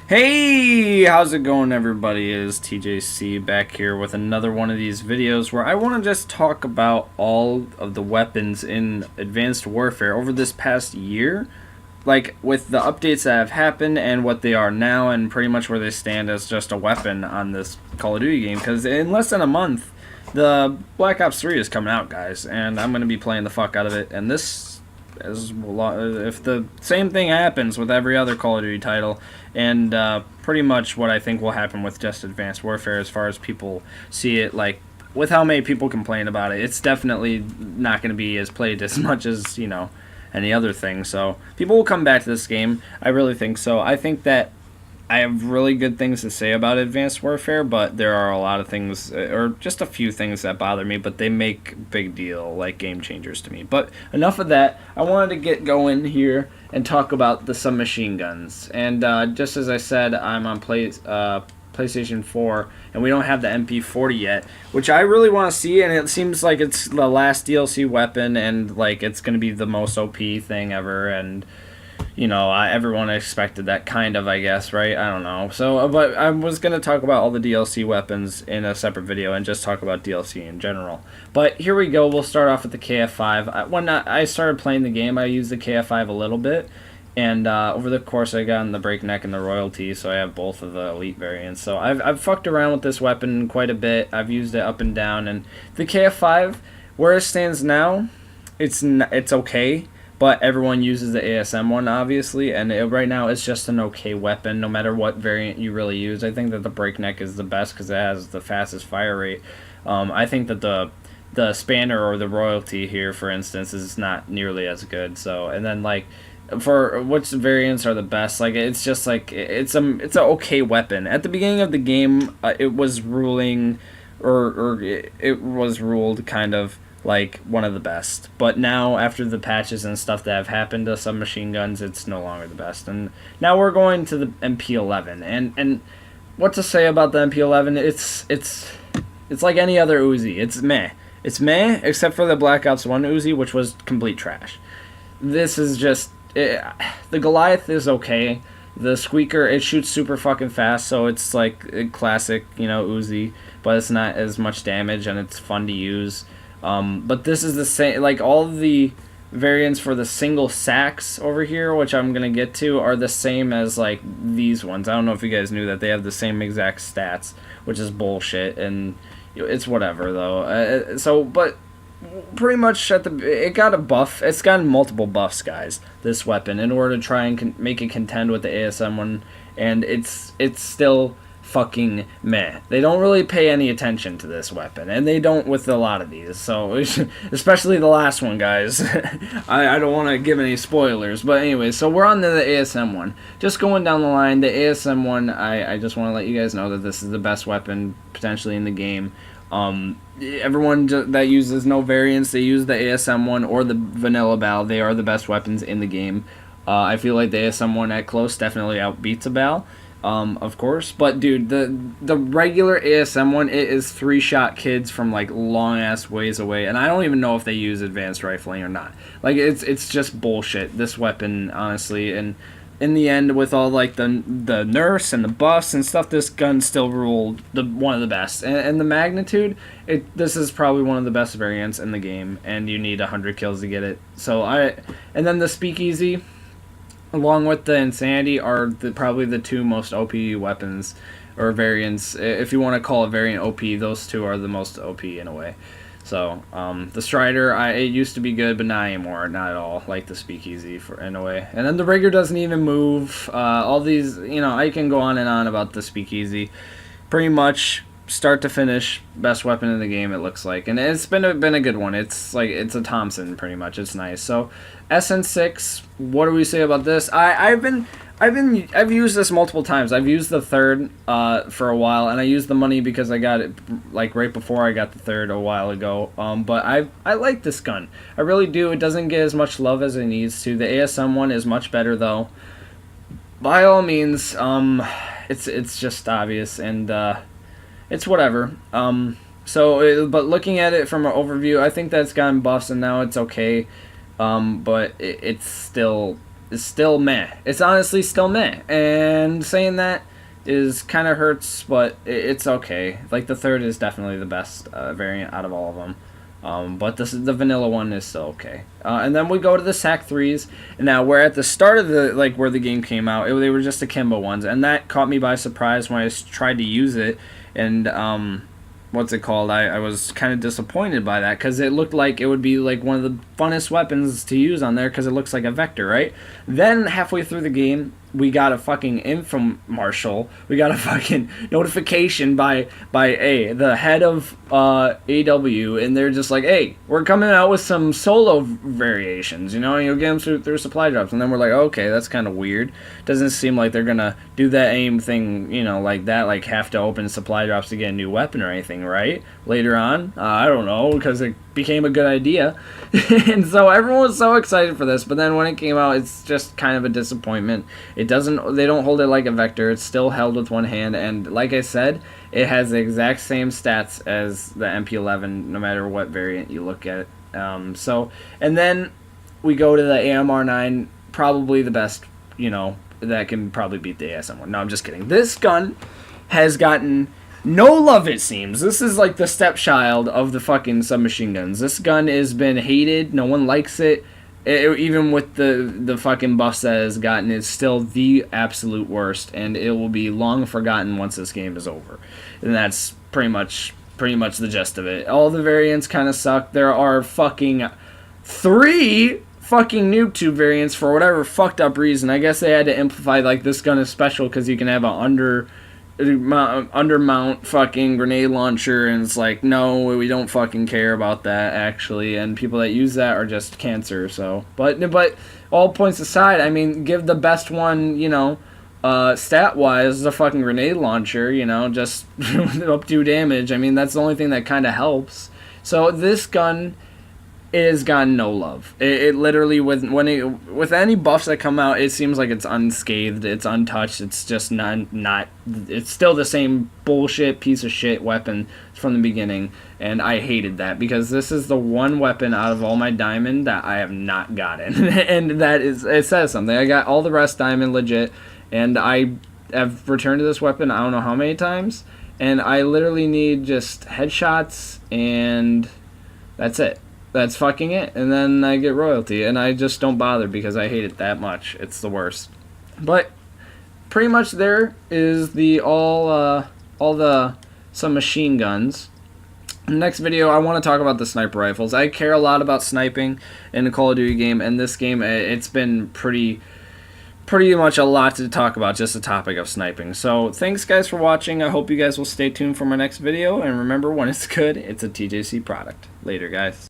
Hey, how's it going, everybody? It is TJC back here with another one of these videos where I want to just talk about all of the weapons in Advanced Warfare over this past year, like with the updates that have happened and what they are now, and pretty much where they stand as just a weapon on this Call of Duty game. Because in less than a month, the Black Ops 3 is coming out, guys, and I'm going to be playing the fuck out of it. And this, as if the same thing happens with every other Call of Duty title, and pretty much what I think will happen with just Advanced Warfare as far as people see it, like with how many people complain about it, it's definitely not going to be as played as much as, any other thing. So people will come back to this game. I really think so. I think that I have really good things to say about Advanced Warfare, but there are a lot of things, or just a few things that bother me, but they make big deal, like game changers to me. But enough of that. I wanted to get going here and talk about the submachine guns. And just as I said, I'm on PlayStation 4, and we don't have the MP40 yet, which I really want to see, and it seems like it's the last DLC weapon, and like it's going to be the most OP thing ever, and everyone expected that kind of, I guess, right? I don't know. So, but I was going to talk about all the DLC weapons in a separate video and just talk about DLC in general. But here we go. We'll start off with the KF5. When I started playing the game, I used the KF5 a little bit. And over the course, I got in the Breakneck and the Royalty, so I have both of the Elite variants. So I've fucked around with this weapon quite a bit. I've used it up and down. And the KF5, where it stands now, it's okay. But everyone uses the ASM one, obviously, and right now it's just an okay weapon, no matter what variant you really use. I think that the Breakneck is the best because it has the fastest fire rate. I think that the Spanner or the Royalty here, for instance, is not nearly as good. So, and then like for which variants are the best, like it's just like it's an okay weapon. At the beginning of the game, it was ruling, or it was ruled kind of like one of the best, but now after the patches and stuff that have happened to submachine guns, it's no longer the best. And now we're going to the MP11, and what to say about the MP11? It's like any other Uzi. It's meh except for the Black Ops 1 Uzi, which was complete trash. This is just the Goliath is okay. The Squeaker, it shoots super fucking fast, so it's like a classic Uzi, but it's not as much damage and it's fun to use. But this is the same, like all of the variants for the single sacks over here, which I'm going to get to, are the same as like these ones. I don't know if you guys knew that they have the same exact stats, which is bullshit, and it's whatever though. But pretty much it got a buff. It's gotten multiple buffs, guys, this weapon, in order to try and make it contend with the ASM one, and it's still fucking meh. They don't really pay any attention to this weapon, and they don't with a lot of these, so especially the last one, guys. I don't want to give any spoilers, but anyway, so we're on to the ASM one. Just going down the line, the ASM one, I just want to let you guys know that this is the best weapon potentially in the game. Everyone that uses no variants, they use the ASM one or the vanilla BAL. They are the best weapons in the game. I feel like the ASM one at close definitely outbeats a BAL. Of course, but dude, the regular ASM one, it is 3-shot kids from like long ass ways away, and I don't even know if they use advanced rifling or not. Like it's just bullshit, this weapon, honestly. And in the end, with all like the nerfs and the buffs and stuff, this gun still ruled one of the best. And the magnitude, this is probably one of the best variants in the game, and you need 100 kills to get it. And then the Speakeasy, along with the Insanity, are probably the two most OP weapons or variants. If you want to call a variant OP, those two are the most OP in a way. So the Strider, it used to be good, but not anymore, not at all, like the Speakeasy in a way. And then the Rigger doesn't even move. All these, I can go on and on about the Speakeasy. Pretty much start to finish, best weapon in the game, it looks like, and it's been a good one. It's like it's a Thompson, pretty much. It's nice. So SN6, what do we say about this? I've used this multiple times. I've used the third for a while, and I used the money because I got it like right before I got the third a while ago. But I like this gun. I really do. It doesn't get as much love as it needs to. The ASM one is much better though. By all means, it's just obvious, and it's whatever. But looking at it from an overview, I think that's gotten buffs and now it's okay. But it's still is still meh. It's honestly still meh. And saying that is kind of hurts, but it's okay. Like, the third is definitely the best variant out of all of them. But this is the vanilla one is still okay. And then we go to the SAC 3s. Now, we're at the start of the, like, where the game came out. They were just akimbo ones, and that caught me by surprise when I tried to use it. And what's it called? I was kind of disappointed by that, because it looked like it would be like one of the funnest weapons to use on there, because it looks like a vector, right? Then halfway through the game, we got a fucking infomercial. We got a fucking notification by the head of AW, and they're just like, hey, we're coming out with some solo variations, you know, and you'll get them through supply drops. And then we're like, okay, that's kind of weird. Doesn't seem like they're gonna do that aim thing, you know, like that, like have to open supply drops to get a new weapon or anything, right? Later on, I don't know, because it became a good idea. And so everyone was so excited for this, but then when it came out, it's just kind of a disappointment. They don't hold it like a vector. It's still held with one hand, and like I said, it has the exact same stats as the MP11, no matter what variant you look at. And then we go to the AMR9, probably the best, you know, that can probably beat the ASM1. No, I'm just kidding. This gun has gotten no love, it seems. This is like the stepchild of the fucking submachine guns. This gun has been hated. No one likes it. Even with the fucking buffs that it's gotten, it's still the absolute worst, and it will be long forgotten once this game is over. And that's pretty much the gist of it. All the variants kind of suck. There are fucking 3 fucking noob tube variants for whatever fucked up reason. I guess they had to amplify, like, this gun is special because you can have a undermount fucking grenade launcher, and it's like, no, we don't fucking care about that, actually, and people that use that are just cancer. So but all points aside, I mean, give the best one, you know, stat wise, the fucking grenade launcher, you know, just up 2 damage. I mean, that's the only thing that kind of helps. So this gun, it has gotten no love. It literally, with any buffs that come out, it seems like it's unscathed, it's untouched, it's just not it's still the same bullshit piece of shit weapon from the beginning, and I hated that, because this is the one weapon out of all my diamond that I have not gotten. And that is, it says something. I got all the rest diamond legit, and I have returned to this weapon I don't know how many times, and I literally need just headshots, and that's it. That's fucking it. And then I get royalty, and I just don't bother because I hate it that much. It's the worst. But pretty much there is the all the submachine guns. In the next video, I want to talk about the sniper rifles. I care a lot about sniping in the Call of Duty game, and this game, it's been pretty much a lot to talk about, just the topic of sniping. So thanks guys for watching. I hope you guys will stay tuned for my next video, and remember, when it's good, it's a TJC product. Later, guys.